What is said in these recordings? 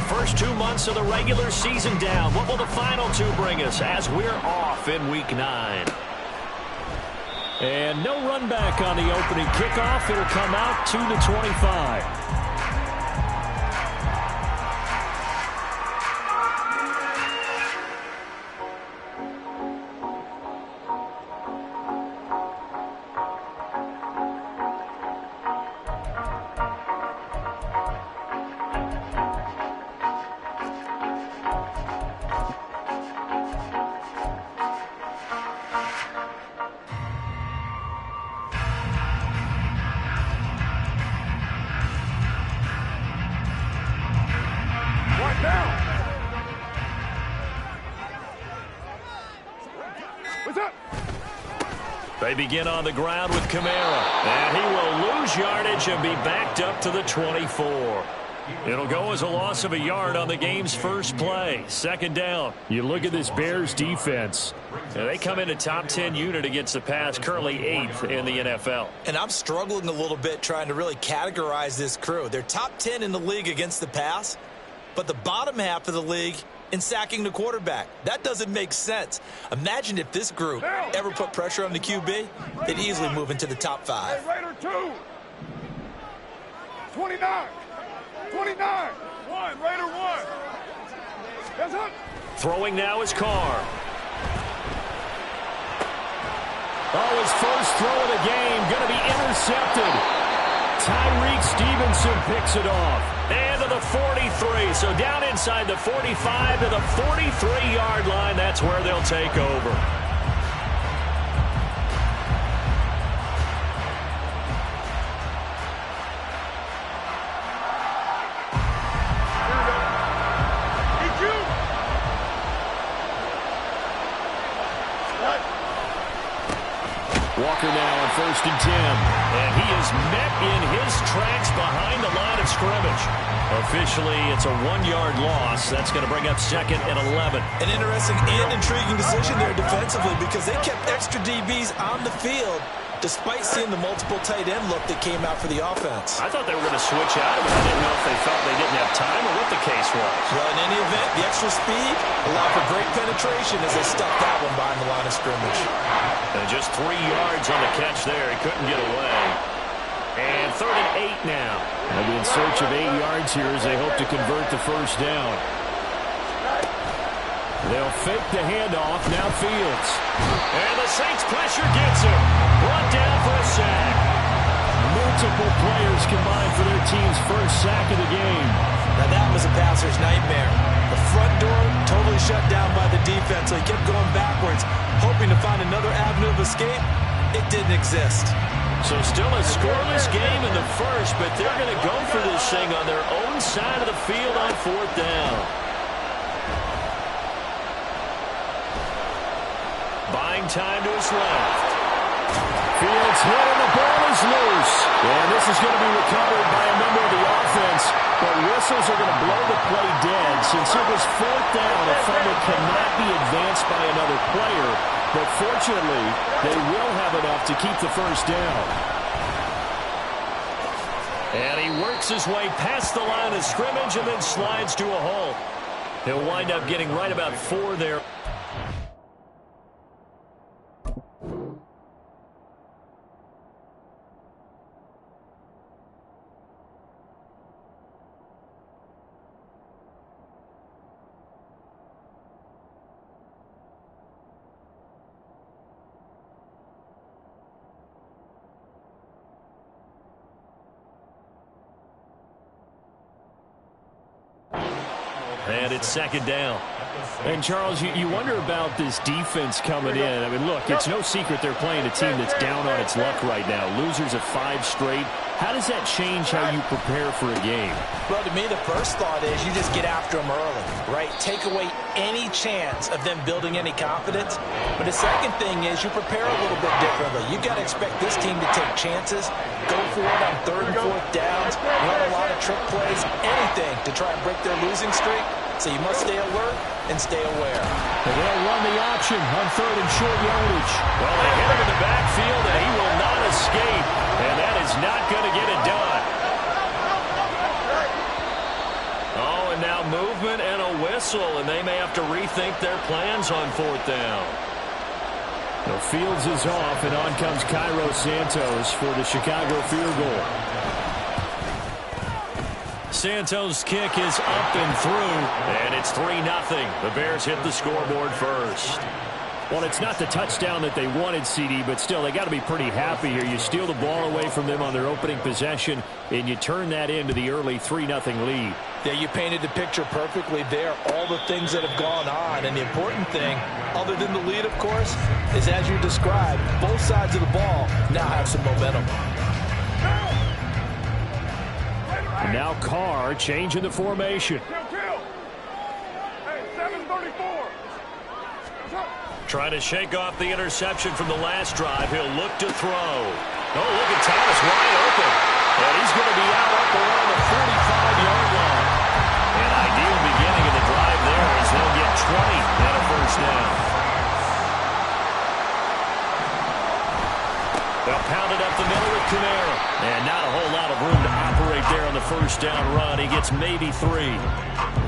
first 2 months of the regular season down. What will the final two bring us as we're off in Week 9? And no run back on the opening kickoff. It'll come out to the 25. They begin on the ground with Kamara, and he will lose yardage and be backed up to the 24. It'll go as a loss of a yard on the game's first play. Second down. You look at this Bears defense. They come in a top 10 unit against the pass, currently 8th in the NFL. And I'm struggling a little bit trying to really categorize this crew. They're top 10 in the league against the pass, but the bottom half of the league in sacking the quarterback. That doesn't make sense. Imagine if this group ever put pressure on the QB, they'd easily move into the top 5. Hey, Raider 2. 29. 29. 1. Raider 1. That's up. Throwing now is Carr. Oh, his first throw of the game going to be intercepted. Tyreek Stevenson picks it off. And to the 43. So down inside the 45 to the 43-yard line. That's where they'll take over. Walker now on 1st and 10. And he is met in his tracks behind the line of scrimmage. Officially, it's a 1-yard loss. That's going to bring up 2nd and 11. An interesting and intriguing decision there defensively because they kept extra DBs on the field despite seeing the multiple tight end look that came out for the offense. I thought they were going to switch out, but I didn't know if they felt they didn't have time or what the case was. Well, in any event, the extra speed allowed for great penetration as they stuck that one behind the line of scrimmage. And just 3 yards on the catch there. He couldn't get away. And 3rd and 8 now. They'll be in search of 8 yards here as they hope to convert the first down. They'll fake the handoff. Now Fields. And the Saints pressure gets him. Brought down for a sack. Multiple players combined for their team's first sack of the game. Now that was a passer's nightmare. The front door totally shut down by the defense, so he kept going backwards, hoping to find another avenue of escape. It didn't exist. So still a scoreless game in the first, but they're going to go for this thing on their own side of the field on 4th down. Buying time to his left. Fields hit and the ball is loose. And this is going to be recovered by a member of the offense, but whistles are going to blow the play dead. Since it was 4th down, a fumble cannot be advanced by another player, but fortunately, they will have enough to keep the first down. And he works his way past the line of scrimmage and then slides to a hole. He'll wind up getting right about 4 there. And it's 2nd down. And, Charles, you wonder about this defense coming in. I mean, look, it's no secret they're playing a team that's down on its luck right now. Losers of 5 straight. How does that change how you prepare for a game? Well, to me, the first thought is you just get after them early, right? Take away any chance of them building any confidence. But the second thing is you prepare a little bit differently. You got to expect this team to take chances, go for it on 3rd and 4th downs, run a lot of trick plays, anything to try and break their losing streak. So you must stay alert and stay aware. And they'll run the option on 3rd and short yardage. Well, they hit him in the backfield, and he will not escape. And that is not going to get it done. Oh, and now of movement and a whistle, and they may have to rethink their plans on 4th down. The Fields is off, and on comes Cairo Santos for the Chicago field goal. Santos' kick is up and through, and it's 3-0. The Bears hit the scoreboard first. Well, it's not the touchdown that they wanted, CD, but still, they got to be pretty happy here. You steal the ball away from them on their opening possession, and you turn that into the early 3-0 lead. Yeah, you painted the picture perfectly there, all the things that have gone on. And the important thing, other than the lead, of course, is as you described, both sides of the ball now have some momentum. And now Carr changing the formation. Hey, 734. Trying to shake off the interception from the last drive. He'll look to throw. Oh, look at Thomas wide open. And he's going to be out up around the 45-yard line. An ideal beginning of the drive there as they'll get 20 and a first down. They'll pound it up the middle with Kamara. And not a whole lot of room to operate there on the first down run. He gets maybe 3.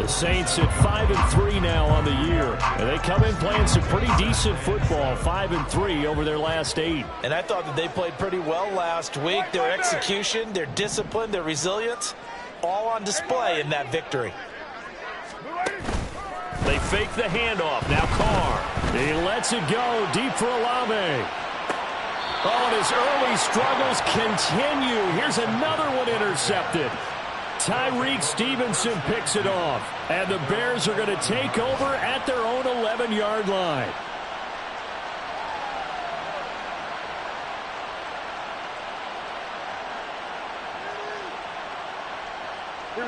The Saints at 5-3 now on the year. And they come in playing some pretty decent football, 5-3 over their last 8. And I thought that they played pretty well last week. Their execution, their discipline, their resilience, all on display in that victory. They fake the handoff. Now Carr. He lets it go deep for Olave. Oh, and his early struggles continue. Here's another one intercepted. Tyreek Stevenson picks it off. And the Bears are going to take over at their own 11-yard line.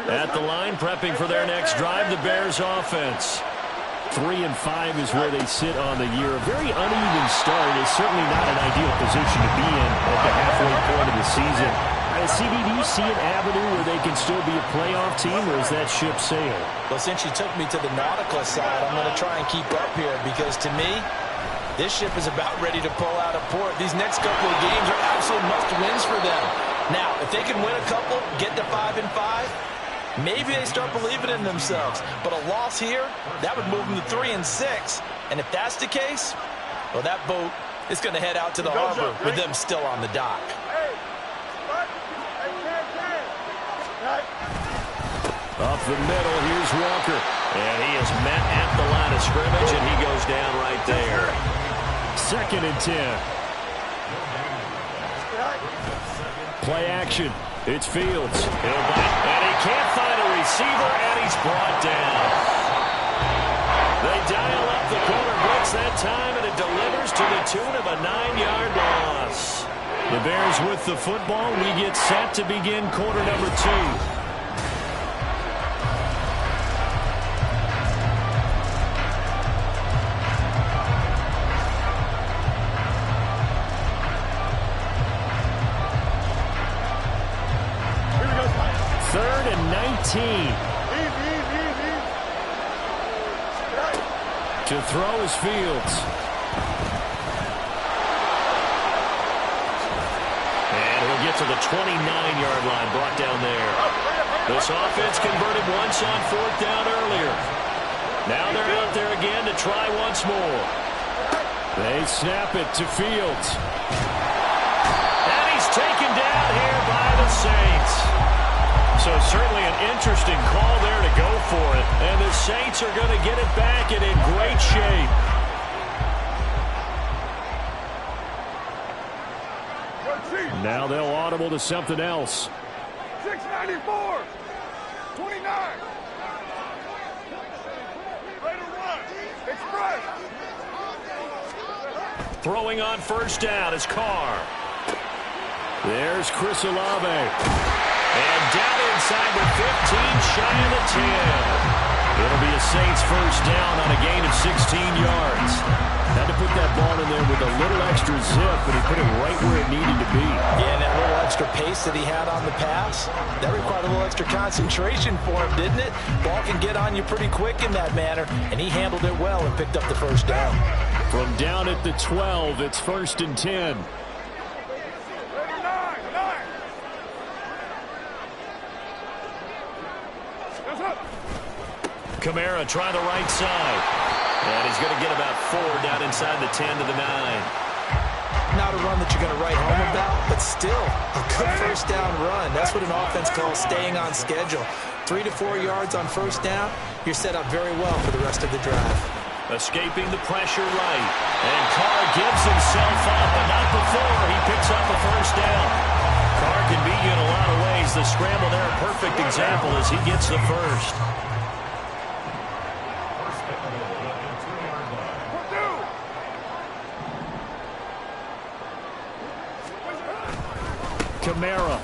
At the line, prepping for their next drive, the Bears offense. 3-5 is where they sit on the year. A very uneven start is certainly not an ideal position to be in at the halfway point of the season. CD, do you see an avenue where they can still be a playoff team, or is that ship sailed? Well, since you took me to the nautical side, I'm going to try and keep up here because, to me, this ship is about ready to pull out of port. These next couple of games are absolute must-wins for them. Now, if they can win a couple, get to 5-5, maybe they start believing in themselves. But a loss here, that would move them to 3-6. And if that's the case, well, that boat is going to head out to the harbor with them still on the dock. Up the middle, here's Walker. And he is met at the line of scrimmage, and he goes down right there. 2nd and 10. Play action. It's Fields. He'll bite, and he can't find a receiver, and he's brought down. They dial up the corner blitz that time, and it delivers to the tune of a 9-yard loss. The Bears with the football. We get set to begin quarter number 2. To throw is Fields. And he'll get to the 29-yard line, brought down there. This offense converted once on 4th down earlier. Now they're out there again to try once more. They snap it to Fields. And he's taken down here by the Saints. So certainly an interesting call there to go for it. And the Saints are going to get it back and in great shape. Now they'll audible to something else. 694. 29. Later one. Express. Throwing on 1st down is Carr. There's Chris Olave. And down inside the 15, shy of the 10. It'll be a Saints 1st down on a gain of 16 yards. Had to put that ball in there with a little extra zip, but he put it right where it needed to be. Yeah, and that little extra pace that he had on the pass, that required a little extra concentration for him, didn't it? Ball can get on you pretty quick in that manner, and he handled it well and picked up the 1st down. From down at the 12, it's 1st and 10. Kamara trying the right side. And he's going to get about 4 down inside the 10 to the 9. Not a run that you're going to write home about, but still a good first down run. That's what an offense calls staying on schedule. 3 to 4 yards on first down, you're set up very well for the rest of the drive. Escaping the pressure right. And Carr gives himself up, but not before he picks up a first down. Carr can beat you in a lot of ways. The scramble there, a perfect example as he gets the first. Kamara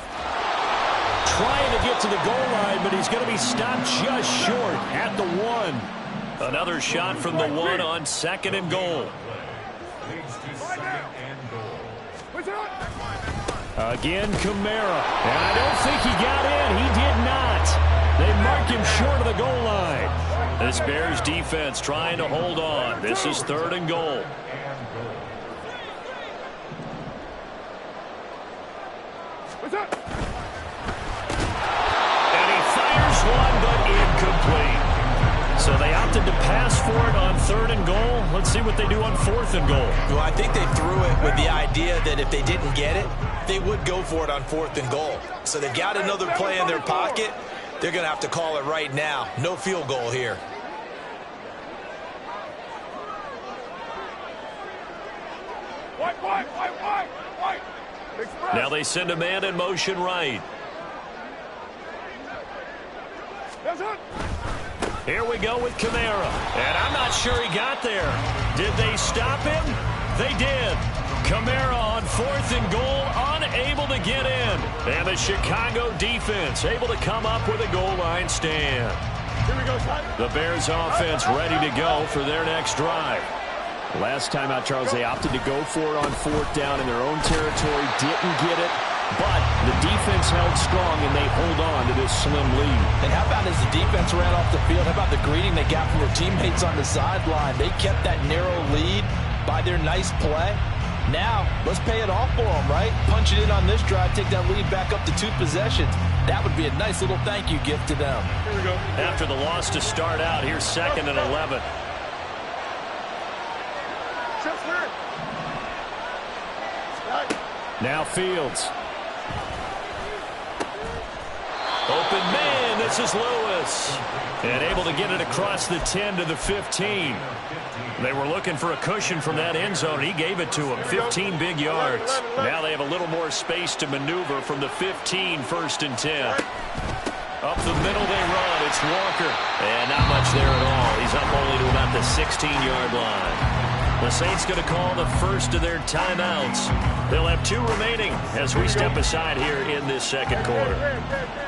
trying to get to the goal line, but he's going to be stopped just short at the 1. Another shot from the 1 on 2nd and goal. Again, Kamara. And I don't think he got in. He did not. They mark him short of the goal line. This Bears defense trying to hold on. This is 3rd and goal. And he fires one, but incomplete. So they opted to pass for it on 3rd and goal. Let's see what they do on 4th and goal. Well, I think they threw it with the idea that if they didn't get it, they would go for it on 4th and goal. So they've got another play in their pocket. They're going to have to call it right now. No field goal here. White. Now they send a man in motion right. Here we go with Kamara. And I'm not sure he got there. Did they stop him? They did. Kamara on 4th and goal, unable to get in. And the Chicago defense able to come up with a goal line stand. Here we go, the Bears offense ready to go for their next drive. Last time out, Charles, they opted to go for it on 4th down in their own territory. Didn't get it, but the defense held strong, and they hold on to this slim lead. And how about as the defense ran off the field, how about the greeting they got from their teammates on the sideline? They kept that narrow lead by their nice play. Now, let's pay it off for them, right? Punch it in on this drive, take that lead back up to 2 possessions. That would be a nice little thank you gift to them. Here we go. After the loss to start out, here's 2nd and 11. Now Fields. Open man, this is Lewis. And able to get it across the 10 to the 15. They were looking for a cushion from that end zone. He gave it to them. 15 big yards. Now they have a little more space to maneuver from the 15, 1st and 10. Up the middle they run. It's Walker. And not much there at all. He's up only to about the 16-yard line. The Saints going to call the first of their timeouts. They'll have 2 remaining as we step aside here in this 2nd quarter.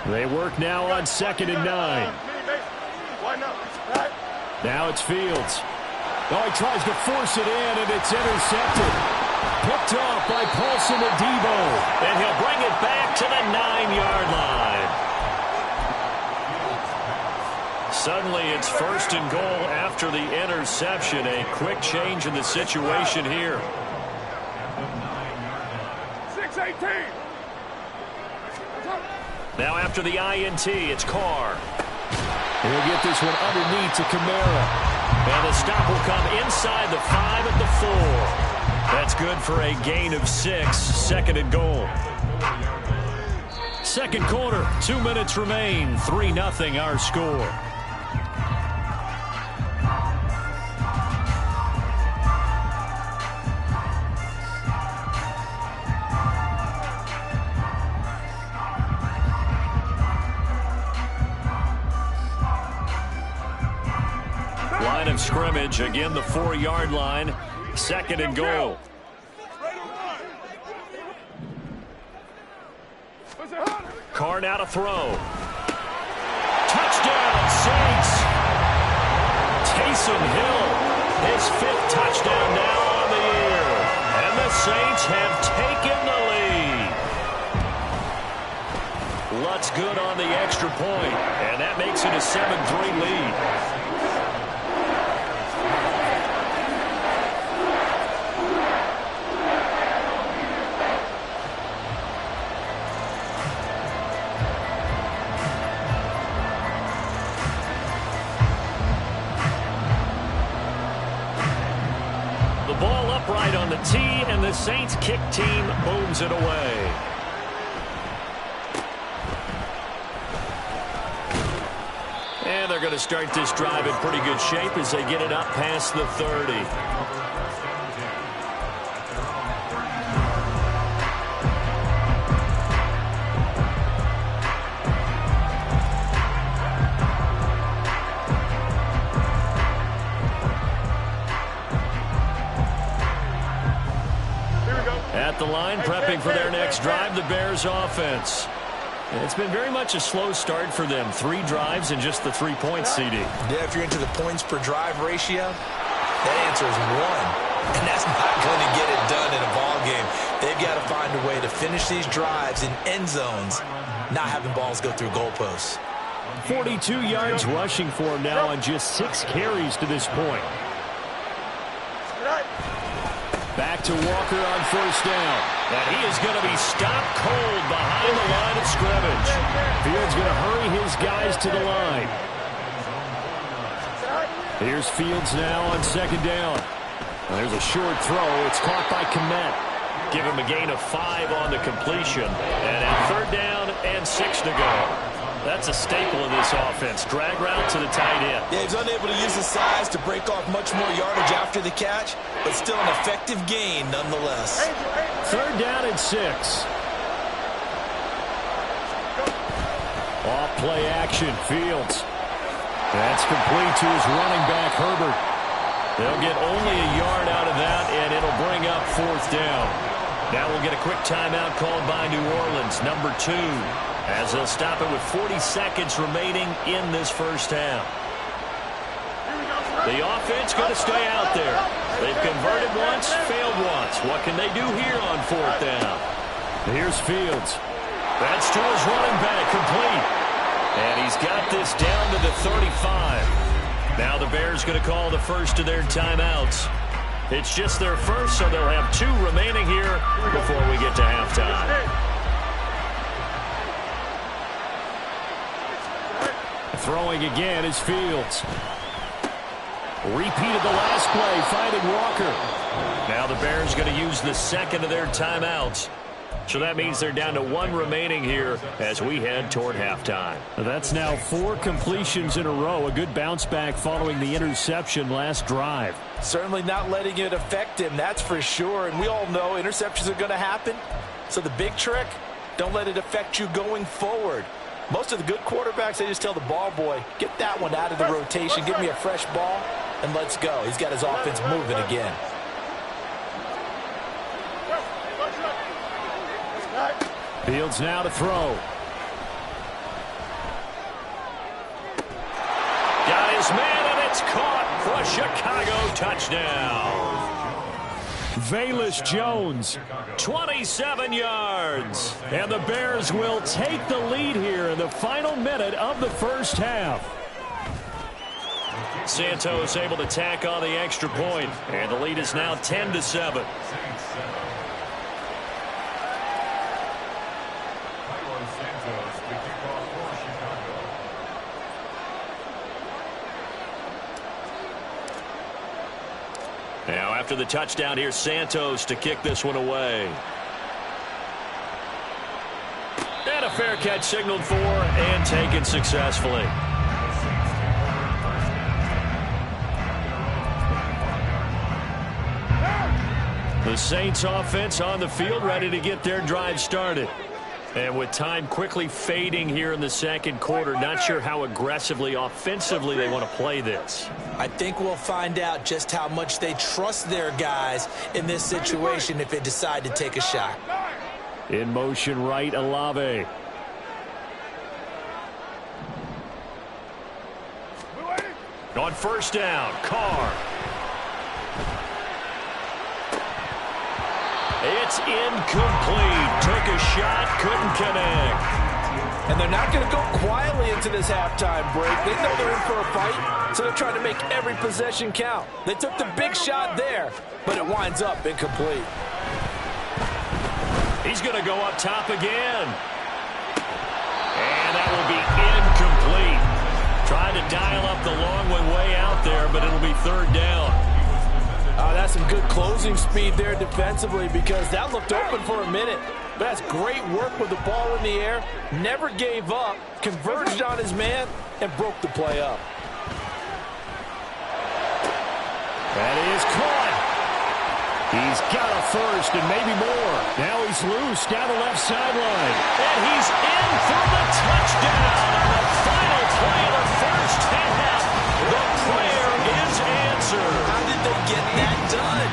They work now on 2nd and 9. Now it's Fields. Oh, he tries to force it in, and it's intercepted. Picked off by Paulson Adebo. And he'll bring it back to the 9-yard line. Suddenly, it's 1st and goal after the interception. A quick change in the situation here. 6-18. Now after the INT, it's Carr. He'll get this one underneath to Kamara. And the stop will come inside the 5 at the 4. That's good for a gain of 6. 2nd and goal. 2nd quarter, 2 minutes remain. 3-0 our score. Line of scrimmage, again the 4-yard line, 2nd and goal. Carr now to throw. Touchdown, Saints. Taysom Hill, his 5th touchdown now on the year. And the Saints have taken the lead. Lutz good on the extra point, and that makes it a 7-3 lead. ball upright on the tee, and the Saints kick team moves it away. And they're going to start this drive in pretty good shape as they get it up past the 30. At the line, prepping for their next drive, the Bears offense. It's been very much a slow start for them. 3 drives and just the 3 points, CD. Yeah, if you're into the points per drive ratio, that answer is 1. And that's not going to get it done in a ball game. They've got to find a way to finish these drives in end zones, not having balls go through goalposts. 42 yards rushing for him now on just 6 carries to this point. Back to Walker on first down. And he is going to be stopped cold behind the line of scrimmage. Fields going to hurry his guys to the line. Here's Fields now on second down. There's a short throw. It's caught by Kmet. Give him a gain of 5 on the completion. And at third down and 6 to go. That's a staple of this offense. Drag route to the tight end. Yeah, he's unable to use his size to break off much more yardage after the catch, but still an effective gain nonetheless. Third down and 6. Off play action, Fields. That's complete to his running back, Herbert. They'll get only a yard out of that, and it'll bring up fourth down. Now we'll get a quick timeout called by New Orleans, number 2. As they'll stop it with 40 seconds remaining in this first half. The offense going to stay out there. They've converted once, failed once. What can they do here on fourth down? Here's Fields. That's to his running back, complete. And he's got this down to the 35. Now the Bears going to call the first of their timeouts. It's just their first, so they'll have 2 remaining here before we get to halftime. Throwing again is Fields. Repeated the last play, finding Walker. Now the Bears going to use the second of their timeouts. So that means they're down to 1 remaining here as we head toward halftime. That's now 4 completions in a row. A good bounce back following the interception last drive. Certainly not letting it affect him, that's for sure. And we all know interceptions are going to happen. So the big trick, don't let it affect you going forward. Most of the good quarterbacks, they just tell the ball boy, get that one out of the rotation, give me a fresh ball, and let's go. He's got his offense moving again. Fields now to throw. Got his man, and it's caught for a Chicago touchdown. Velus Jones, 27 yards. And the Bears will take the lead here in the final minute of the first half. Santos able to tack on the extra point, and the lead is now 10-7. Now after the touchdown, here's Santos to kick this one away. And a fair catch signaled for and taken successfully. The Saints offense on the field ready to get their drive started. And with time quickly fading here in the second quarter, not sure how aggressively, offensively they want to play this. I think we'll find out just how much they trust their guys in this situation if they decide to take a shot. In motion right, Olave. On first down, Carr. It's incomplete. Took a shot, couldn't connect. And they're not going to go quietly into this halftime break. They know they're in for a fight, so they're trying to make every possession count. They took the big shot there, but it winds up incomplete. He's going to go up top again. And that will be incomplete. Tried to dial up the long one way out there, but it'll be third down. That's some good closing speed there defensively because that looked open for a minute. But that's great work with the ball in the air. Never gave up, converged on his man, and broke the play up. That is caught. He's got a first and maybe more. Now he's loose down the left sideline. And he's in for the touchdown on the final play of the first half. The prayer is answered. How did they get that done?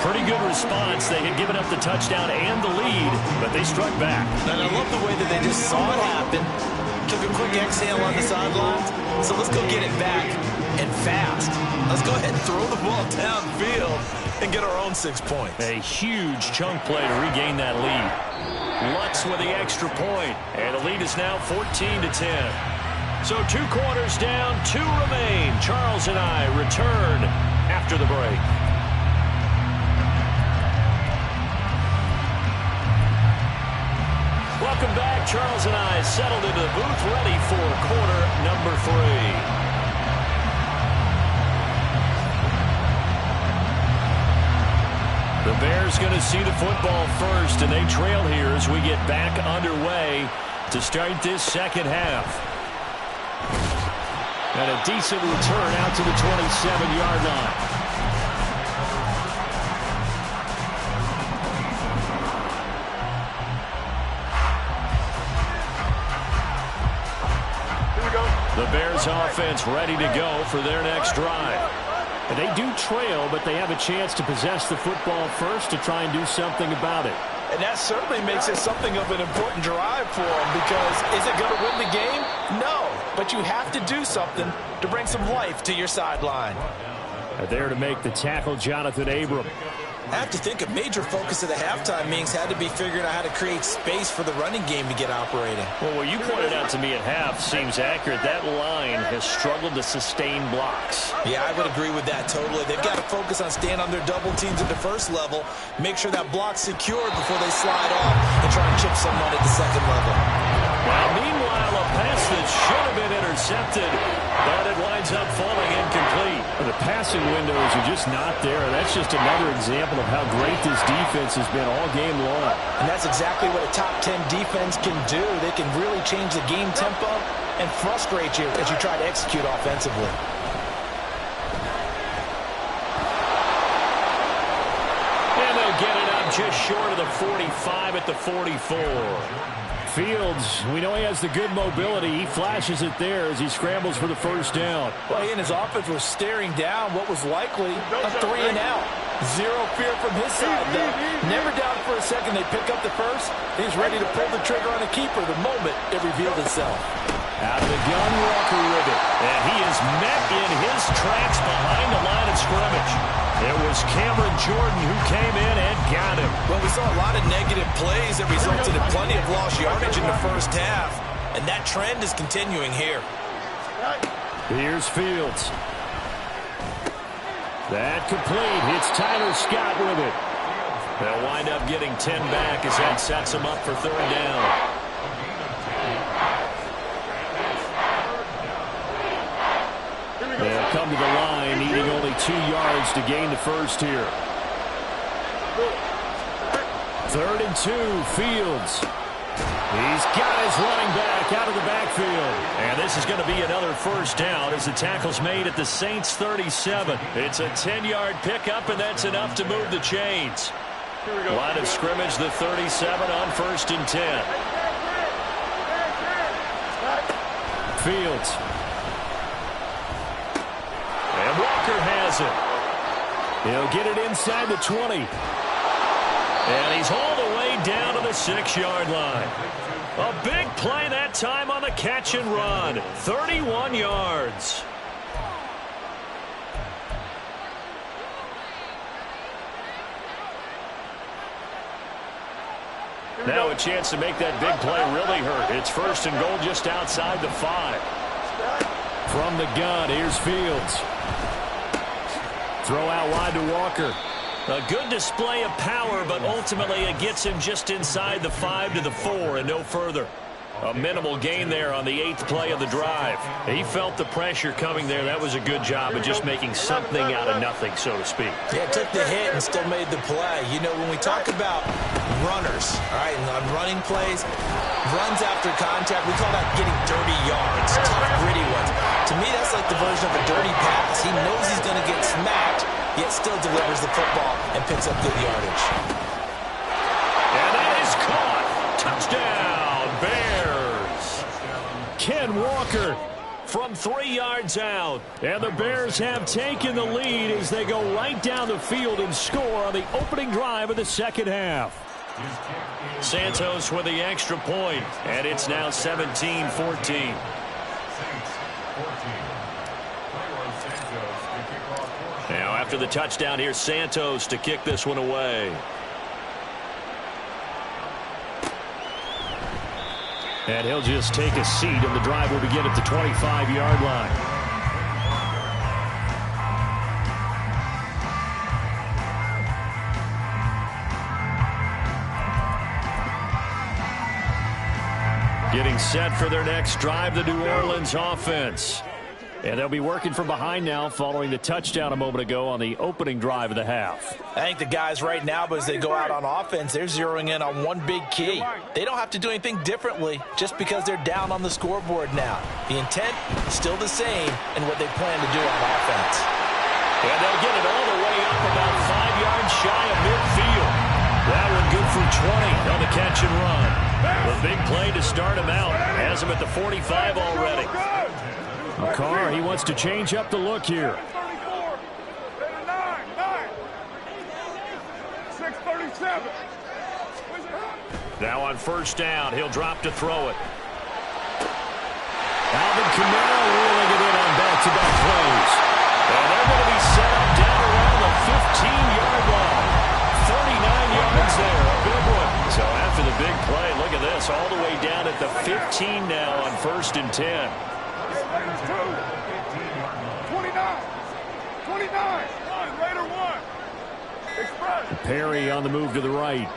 Pretty good response. They had given up the touchdown and the lead, but they struck back. And I love the way that they just saw it happen. Took a quick exhale on the sidelines. So let's go get it back and fast. Let's go ahead and throw the ball downfield and get our own 6 points. A huge chunk play to regain that lead. Lutz with the extra point, and the lead is now 14-10. So 2 quarters down, 2 remain. Charles and I return after the break. Welcome back. Charles and I settled into the booth, ready for quarter number 3. The Bears going to see the football first, and they trail here as we get back underway to start this second half. And a decent return out to the 27-yard line. The Bears offense ready to go for their next drive. And they do trail, but they have a chance to possess the football first to try and do something about it. And that certainly makes it something of an important drive for them because is it going to win the game? No, but you have to do something to bring some life to your sideline. There to make the tackle, Jonathan Abram. I have to think a major focus of the halftime meetings had to be figuring out how to create space for the running game to get operating. Well, what you pointed out to me at half seems accurate. That line has struggled to sustain blocks. Yeah, I would agree with that totally. They've got to focus on staying on their double teams at the first level, make sure that block's secured before they slide off and try and chip someone at the second level. Now, meanwhile, a pass that should have been intercepted, but it winds up falling incomplete. The passing windows are just not there. That's just another example of how great this defense has been all game long. And that's exactly what a top 10 defense can do. They can really change the game tempo and frustrate you as you try to execute offensively. And they'll get it up just short of the 45 at the 44. Fields, we know he has the good mobility. He flashes it there as he scrambles for the first down. Well, he and his offense were staring down what was likely a 3-and-out. Zero fear from his side, though. Never doubted for a second they pick up the first. He's ready to pull the trigger on a keeper the moment it revealed itself. Out of the gun, Walker with it. And he is met in his tracks behind the line of scrimmage. It was Cameron Jordan who came in and got him. Well, we saw a lot of negative plays that resulted in plenty of lost yardage in the first half. And that trend is continuing here. Here's Fields. That complete. It's Tyler Scott with it. They'll wind up getting 10 back as that sets them up for third down. They'll come to the line, needing only 2 yards to gain the first here. 3rd and 2, Fields. He's got his running back out of the backfield. And this is going to be another first down as the tackle's made at the Saints 37. It's a 10-yard pickup, and that's enough to move the chains. Line of scrimmage, the 37 on 1st and 10. Fields. And Walker has it. He'll get it inside the 20. And he's all the way down to the 6-yard line. A big play that time on the catch and run. 31 yards. Now a chance to make that big play really hurt. It's 1st and goal just outside the 5. From the gun, here's Fields. Throw out wide to Walker. A good display of power, but ultimately it gets him just inside the 5 to the 4 and no further. A minimal gain there on the 8th play of the drive. He felt the pressure coming there. That was a good job of just making something out of nothing, so to speak. Yeah, took the hit and still made the play. You know, when we talk about runners, all right, and on running plays, runs after contact, we call that getting dirty yards, tough, gritty ones. To me, that's like the version of a dirty pass. He knows he's going to get smacked, yet still delivers the football and picks up good yardage. And that is caught. Touchdown, Bears. Ken Walker from 3 yards out. And the Bears have taken the lead as they go right down the field and score on the opening drive of the second half. Santos with the extra point, and it's now 17-14. Now after the touchdown, here's Santos to kick this one away. And he'll just take a seat, and the drive will begin at the 25-yard line. Getting set for their next drive, the New Orleans offense. And they'll be working from behind now following the touchdown a moment ago on the opening drive of the half. I think the guys right now, as they go out on offense, they're zeroing in on one big key. They don't have to do anything differently just because they're down on the scoreboard now. The intent is still the same in what they plan to do on offense. And they'll get it all the way up about 5 yards shy of midfield. That one good for 20 on the catch and run. The big play to start him out. Has him at the 45 already. Carr, he wants to change up the look here. 637. Now on first down, he'll drop to throw it. Alvin Kamara wheeling it in on back-to-back plays. And they're going to be set up down around the 15-yard line. 39 yards there, a big one. So after the big play, look at this, all the way down at the 15 now on first and 10. 29. Raider 1. Express. Perry on the move to the right.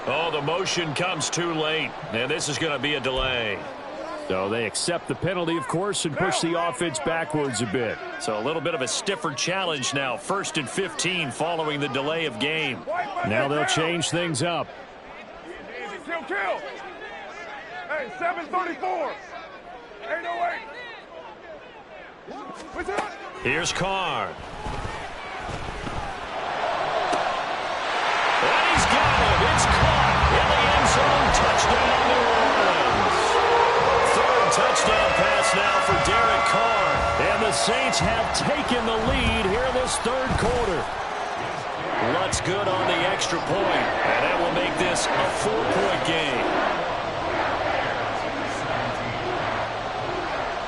Oh, the motion comes too late, and this is going to be a delay. So they accept the penalty, of course, and push the offense backwards a bit. So a little bit of a stiffer challenge now. First and 15 following the delay of game. Now they'll change things up. Easy, kill. Hey, 734. 808. What's that? Here's Carr. And he's got it. It's caught in the end zone. Touchdown, New Orleans. Third touchdown pass now for Derek Carr. And the Saints have taken the lead here in this third quarter. Lutz good on the extra point. And that will make this a 4-point game.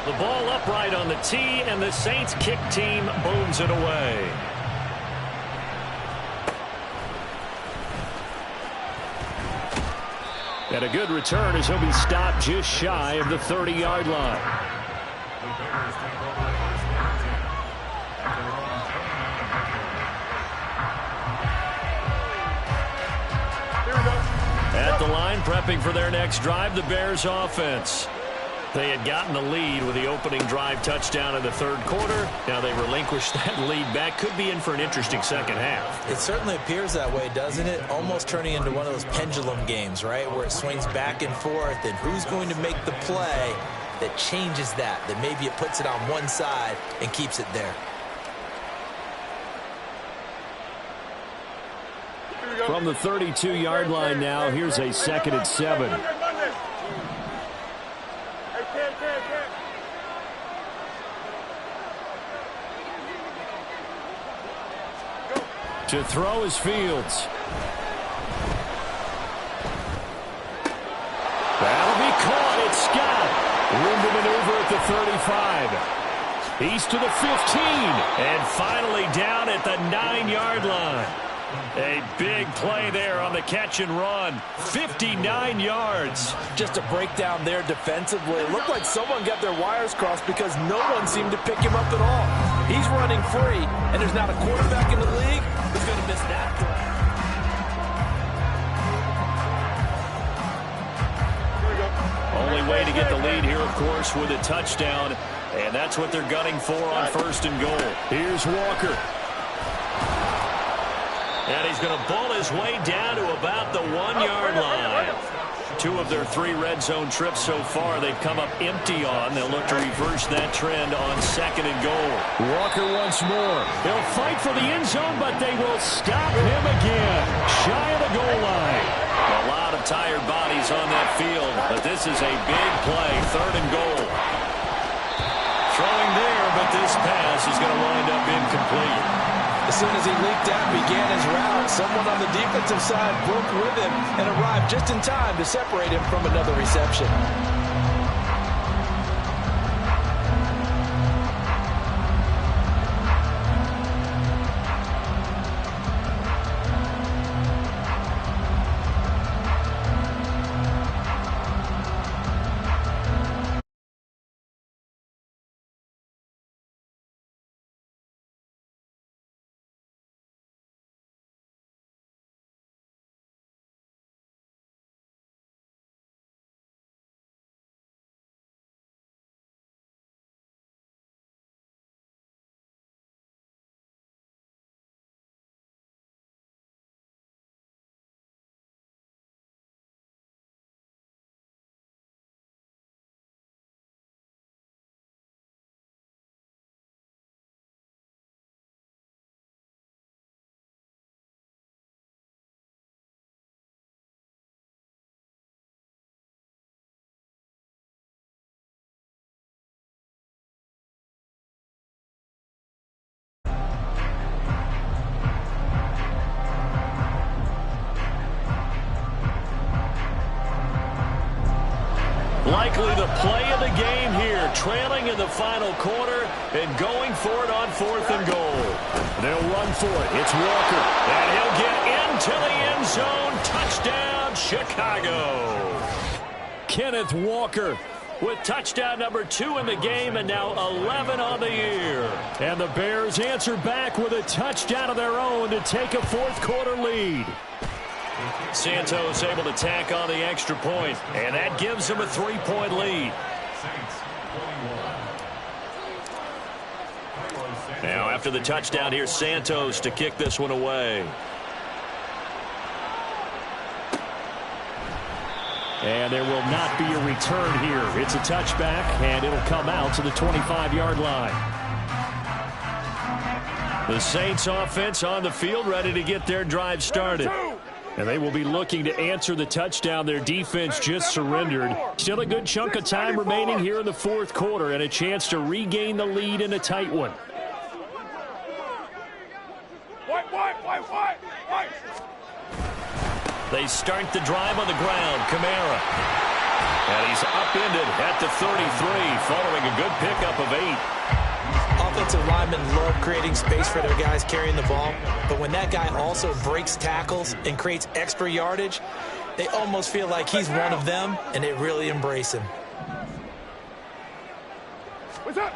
The ball upright on the tee, and the Saints kick team booms it away. And a good return as he'll be stopped just shy of the 30-yard line. At the line, prepping for their next drive, the Bears offense. They had gotten the lead with the opening drive touchdown in the third quarter. Now they relinquished that lead back. Could be in for an interesting second half. It certainly appears that way, doesn't it? Almost turning into one of those pendulum games, right? Where it swings back and forth, and who's going to make the play that changes that maybe it puts it on one side and keeps it there. From the 32-yard line now, here's a 2nd and 7. To throw is Fields. That'll be caught. It's Scott. Room to maneuver at the 35. He's to the 15. And finally down at the 9-yard line. A big play there on the catch and run. 59 yards. Just a breakdown there defensively. It looked like someone got their wires crossed because no one seemed to pick him up at all. He's running free, and there's not a quarterback in the league who's going to miss that throw. Only way to get the lead here, of course, with a touchdown. And that's what they're gunning for on 1st and goal. Here's Walker. And he's going to bull his way down to about the 1-yard line. 2 of their 3 red zone trips so far they've come up empty on. They'll look to reverse that trend on 2nd and goal. Walker once more. They'll fight for the end zone, but they will stop him again. Shy of the goal line. A lot of tired bodies on that field, but this is a big play. 3rd and goal. Throwing there, but this pass is going to wind up incomplete. As soon as he leaped out, began his route, someone on the defensive side broke with him and arrived just in time to separate him from another reception. Likely the play of the game here, trailing in the final quarter and going for it on 4th and goal. They'll run for it. It's Walker. And he'll get into the end zone. Touchdown, Chicago. Kenneth Walker with touchdown number 2 in the game and now 11 on the year. And the Bears answer back with a touchdown of their own to take a 4th quarter lead. Santos able to tack on the extra point, and that gives him a 3-point lead. Now after the touchdown, here's Santos to kick this one away. And there will not be a return here. It's a touchback, and it'll come out to the 25-yard line. The Saints offense on the field, ready to get their drive started. And they will be looking to answer the touchdown their defense just surrendered. Still a good chunk of time remaining here in the 4th quarter and a chance to regain the lead in a tight one. White. They start the drive on the ground. Kamara. And he's upended at the 33 following a good pickup of 8. Offensive linemen love creating space for their guys carrying the ball, but when that guy also breaks tackles and creates extra yardage, they almost feel like he's one of them, and they really embrace him. What's up?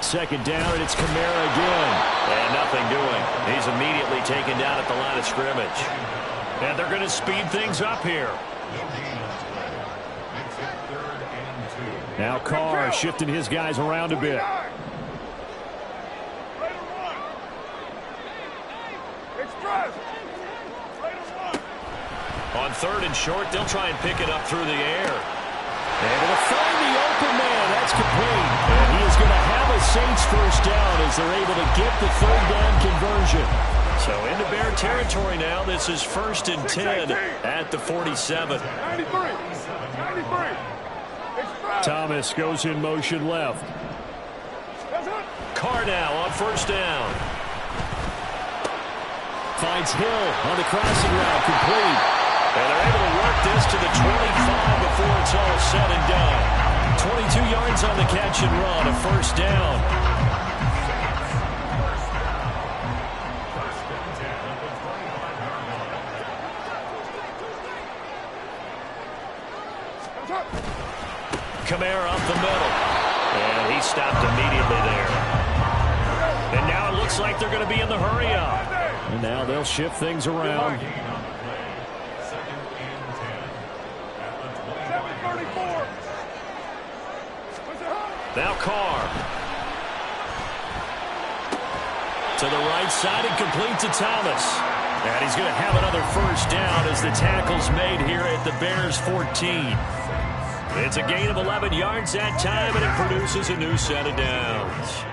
2nd down, and it's Kamara again. And nothing doing. He's immediately taken down at the line of scrimmage. And they're going to speed things up here. Now Carr shifting his guys around a bit. On 3rd and short, they'll try and pick it up through the air. Able to find the open man. That's complete. And he is going to have a Saints 1st down as they're able to get the 3rd down conversion. So into Bear territory now. This is 1st and 10 at the 47. 93. Thomas goes in motion left. Carr now on 1st down. Finds Hill on the crossing route, complete. And they're able to work this to the 25 before it's all said and done. 22 yards on the catch and run, a 1st down. Kamara up the middle. And he stopped immediately there. And now it looks like they're going to be in the hurry-up. And now they'll shift things around. 7:34. Now Carr. To the right side and complete to Thomas. And he's going to have another first down as the tackle's made here at the Bears 14. It's a gain of 11 yards that time, and it produces a new set of downs.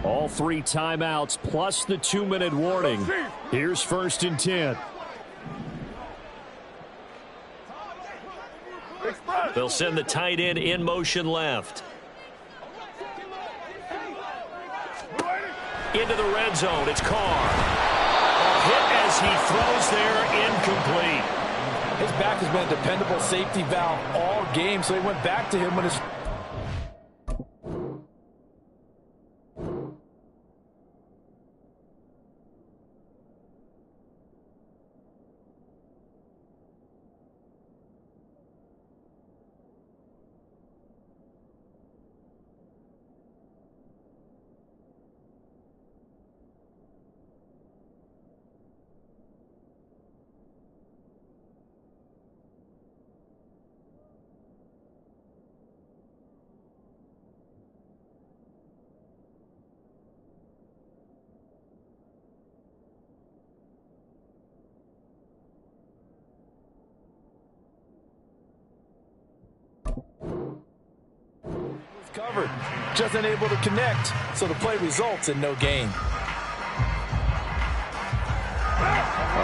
All 3 timeouts plus the 2-minute warning. Here's 1st and 10. They'll send the tight end in motion left. Into the red zone. It's Carr. Hit as he throws there, incomplete. His back has been a dependable safety valve all game, so he went back to him when his... covered, just unable to connect, so the play results in no gain.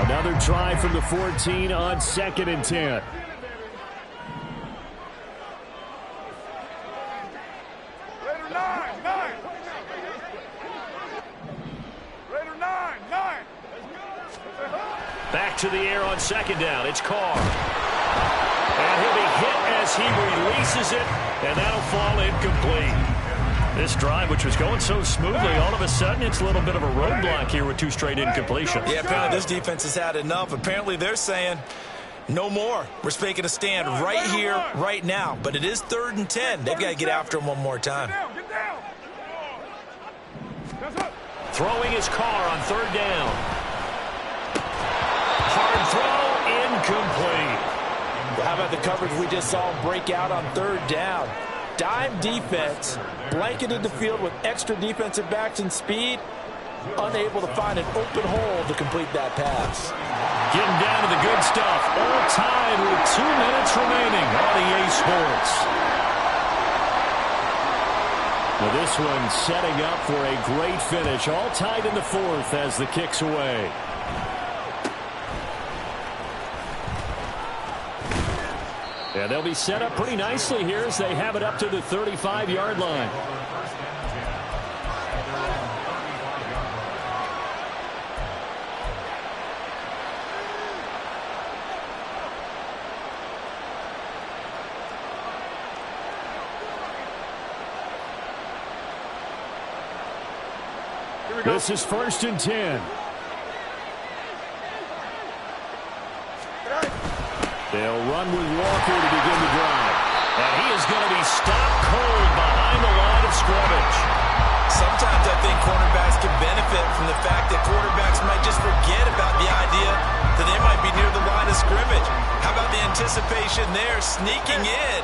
Another try from the 14 on 2nd and 10. Raider 9. Raider 9. Back to the air on 2nd down. It's Carr. And he'll be hit as he releases it, and that'll fall incomplete. This drive, which was going so smoothly, all of a sudden it's a little bit of a roadblock here with 2 straight incompletions. Yeah, apparently this defense has had enough. Apparently they're saying no more. We're making a stand right here, right now. But it is 3rd and 10. They've got to get after him one more time. Get down. Throwing his Carr on 3rd down. Hard throw, incomplete. Well, how about the coverage we just saw him break out on 3rd down? Dime defense, blanketed the field with extra defensive backs and speed, unable to find an open hole to complete that pass. Getting down to the good stuff. All tied with 2 minutes remaining on EA Sports. Now this one setting up for a great finish. All tied in the 4th as the kick's away. And they'll be set up pretty nicely here as they have it up to the 35-yard line. This is 1st and 10. They'll run with Walker to begin the drive. And he is going to be stopped cold behind the line of scrimmage. Sometimes I think cornerbacks can benefit from the fact that quarterbacks might just forget about the idea that they might be near the line of scrimmage. How about the anticipation there, sneaking in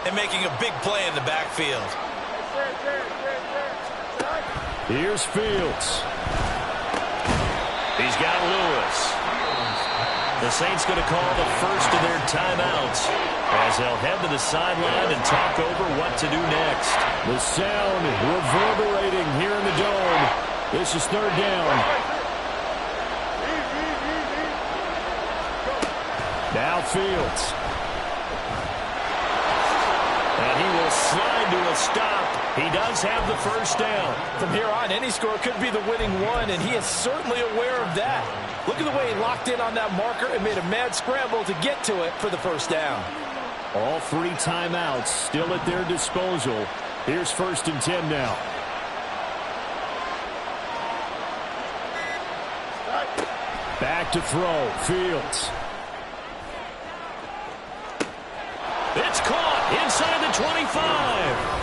and making a big play in the backfield? Here's Fields. He's got Lewis. The Saints going to call the first of their timeouts as they'll head to the sideline and talk over what to do next. The sound reverberating here in the dome. This is 3rd down. Now Fields. And he will slide to a stop. He does have the first down. From here on, any score could be the winning one, and he is certainly aware of that. Look at the way he locked in on that marker and made a mad scramble to get to it for the first down. All 3 timeouts still at their disposal. Here's 1st and 10 now. Back to throw. Fields. It's caught inside the 25.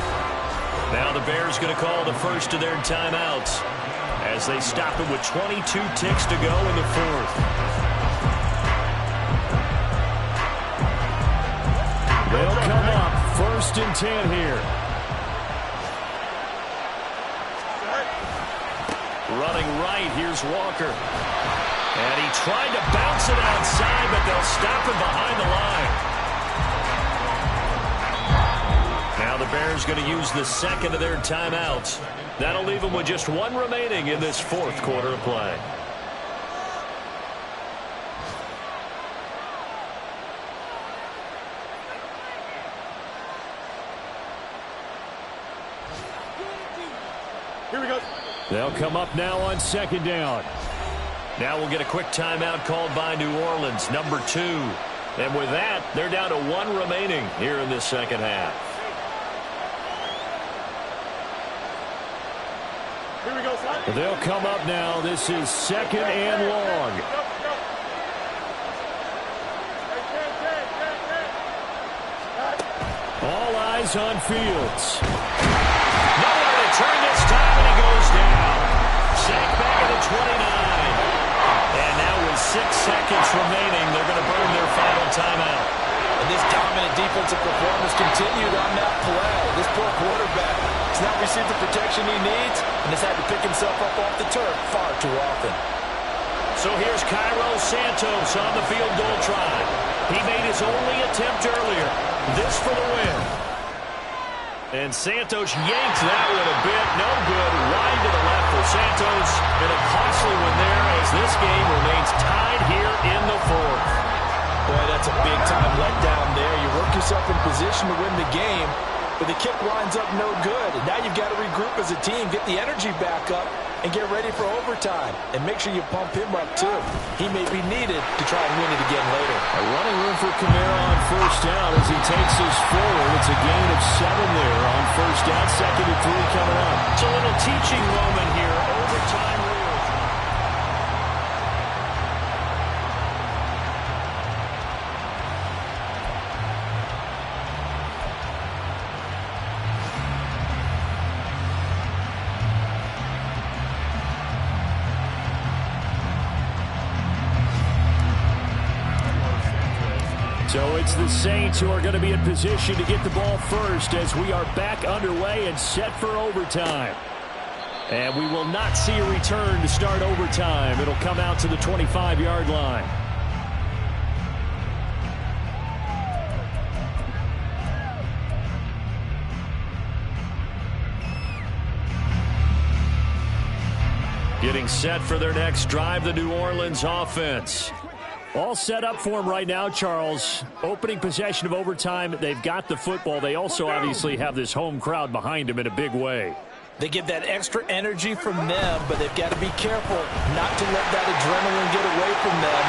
Now the Bears going to call the first of their timeouts as they stop it with 22 ticks to go in the 4th. They'll come up 1st and 10 here. Running right, here's Walker. And he tried to bounce it outside, but they'll stop him behind the line. Now the Bears going to use the second of their timeouts. That'll leave them with just one remaining in this fourth quarter of play. Here we go. They'll come up now on second down. Now we'll get a quick timeout called by New Orleans, number 2. And with that, they're down to one remaining here in this second half. Here we go, son. They'll come up now. This is second and long. All eyes on Fields. Nowhere to turn this time, and he goes down. Sacked back at the 29. And now with 6 seconds remaining, they're going to burn their final timeout. And this dominant defensive performance continued on that play. This poor quarterback has not received the protection he needs and has had to pick himself up off the turf far too often. So here's Cairo Santos on the field goal try. He made his only attempt earlier. This for the win. And Santos yanked that one a bit. No good. Wide to the left for Santos. And a costly one there as this game remains tied here in the fourth. Boy, that's a big-time letdown there. You work yourself in position to win the game, but the kick winds up no good. And now you've got to regroup as a team, get the energy back up, and get ready for overtime. And make sure you pump him up, too. He may be needed to try and win it again later. A running room for Kamara on first down as he takes us forward. It's a gain of 7 there on first down. 2nd and 3 coming up. It's a little teaching moment here. Overtime rule. So it's the Saints who are going to be in position to get the ball first as we are back underway and set for overtime. And we will not see a return to start overtime. It'll come out to the 25-yard line. Getting set for their next drive, the New Orleans offense. All set up for them right now, Charles. Opening possession of overtime. They've got the football. They also obviously have this home crowd behind them in a big way. They get that extra energy from them, but they've got to be careful not to let that adrenaline get away from them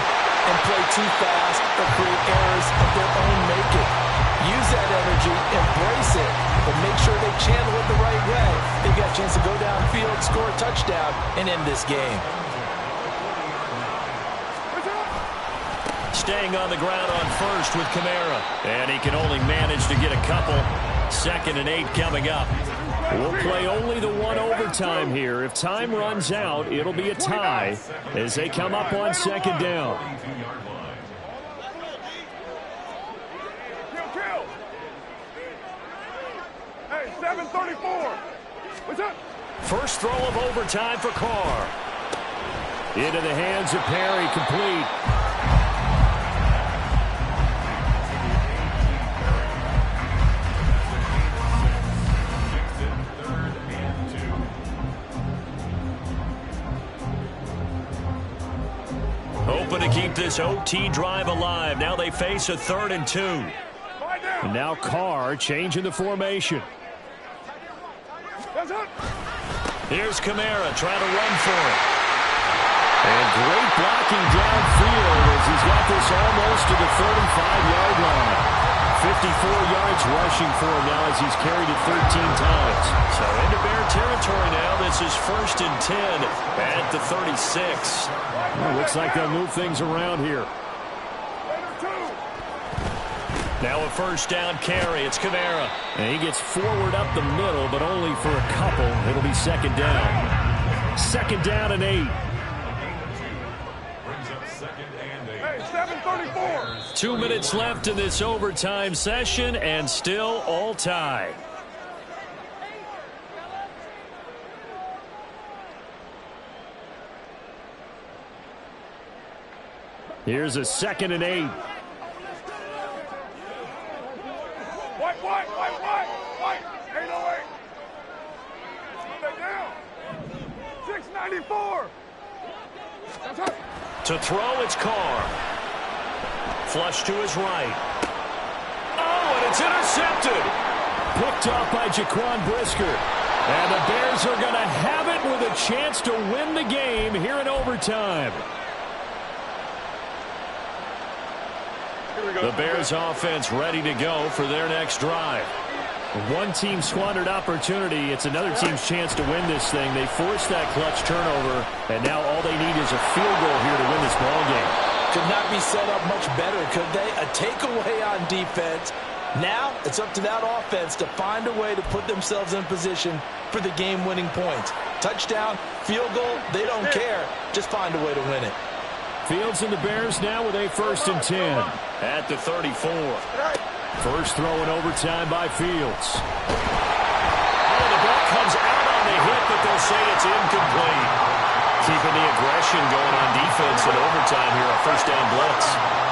and play too fast or create errors of their own making. Use that energy, embrace it, but make sure they channel it the right way. They've got a chance to go downfield, score a touchdown, and end this game. Staying on the ground on first with Kamara. And he can only manage to get a couple. 2nd and 8 coming up. We'll play only the one overtime here. If time runs out, it'll be a tie as they come up on second down. Kill. Hey, 7:34. What's up? First throw of overtime for Carr. Into the hands of Perry, complete. Hoping to keep this OT drive alive. Now they face a 3rd and 2. And now Carr changing the formation. Here's Kamara trying to run for it. And great blocking downfield as he's got this almost to the 35-yard line. 54 yards rushing for him now as he's carried it 13 times. So into Bear territory now. This is 1st and 10 at the 36. Well, looks like they'll move things around here. Now a first down carry. It's Kamara. And he gets forward up the middle, but only for a couple. It'll be 2nd down. 2nd down and 8. Hey, 7:34. 2 minutes left in this overtime session, and still all tied. Here's a 2nd and 8. White. 808. Slow that down. 694. To throw, it's Carr. Flush to his right. Oh, and it's intercepted. Picked off by Jaquan Brisker. And the Bears are going to have it with a chance to win the game here in overtime. The Bears offense ready to go for their next drive. One team squandered opportunity. It's another team's chance to win this thing. They forced that clutch turnover, and now all they need is a field goal here to win this ball game. Could not be set up much better, could they? A takeaway on defense. Now it's up to that offense to find a way to put themselves in position for the game-winning points. Touchdown, field goal, they don't care. Just find a way to win it. Fields and the Bears now with a 1st and 10 at the 34. First throw in overtime by Fields. Oh, the ball comes out on the hit, but they'll say it's incomplete. Keeping the aggression going on defense in overtime here on 1st down blitz.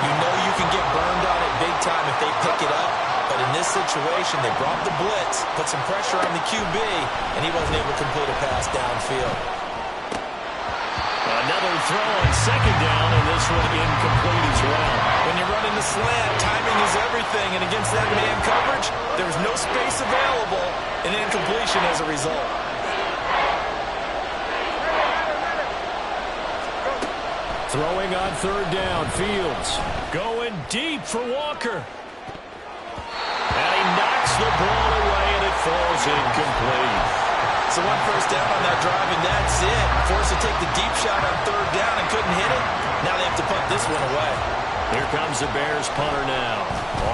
You know you can get burned on it big time if they pick it up. But in this situation, they brought the blitz, put some pressure on the QB, and he wasn't able to complete a pass downfield. Another throw on 2nd down, and this one incomplete as well. When you're running the slant, timing is everything, and against that man coverage, there was no space available, and incompletion as a result. Throwing on 3rd down, Fields going deep for Walker. And he knocks the ball away, and it falls incomplete. So 1 first down on that drive, and that's it. Forced to take the deep shot on 3rd down and couldn't hit it. Now they have to punt this one away. Here comes the Bears punter now.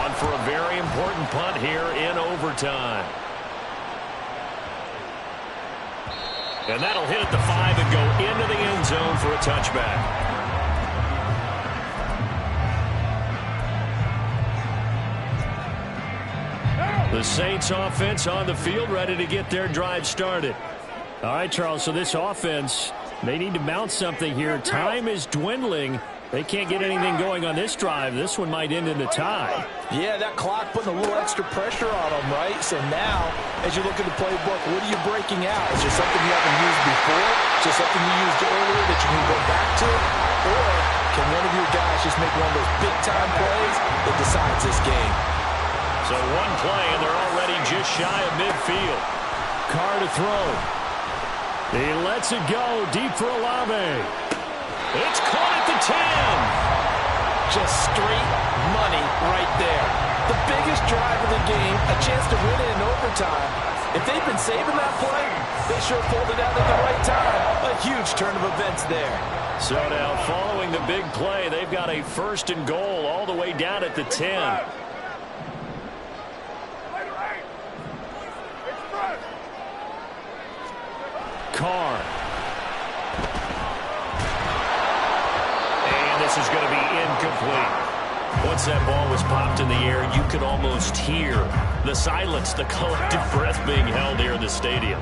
On for a very important punt here in overtime. And that'll hit at the 5 and go into the end zone for a touchback. The Saints offense on the field ready to get their drive started. All right, Charles, so this offense, they need to mount something here. Time is dwindling. They can't get anything going on this drive. This one might end in a tie. Yeah, that clock putting a little extra pressure on them, right? So now, as you look at the playbook, what are you breaking out? Is there something you haven't used before? Is there something you used earlier that you can go back to? Or can one of your guys just make one of those big-time plays that decides this game? So one play, and they're already just shy of midfield. Carr to throw. He lets it go deep for Olave. It's caught at the 10. Just straight money right there. The biggest drive of the game, a chance to win it in overtime. If they've been saving that play, they sure pulled it out at the right time. A huge turn of events there. So now, following the big play, they've got a 1st and goal all the way down at the 10. Carr. And this is going to be incomplete. Once that ball was popped in the air, you could almost hear the silence, the collective breath being held here in the stadium.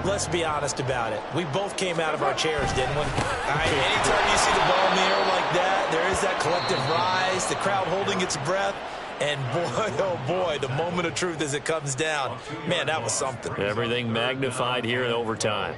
Let's be honest about it. We both came out of our chairs, didn't we? Anytime you see the ball in the air like that, there is that collective rise, the crowd holding its breath. And boy, oh boy, the moment of truth as it comes down. Man, that was something. Everything magnified here in overtime.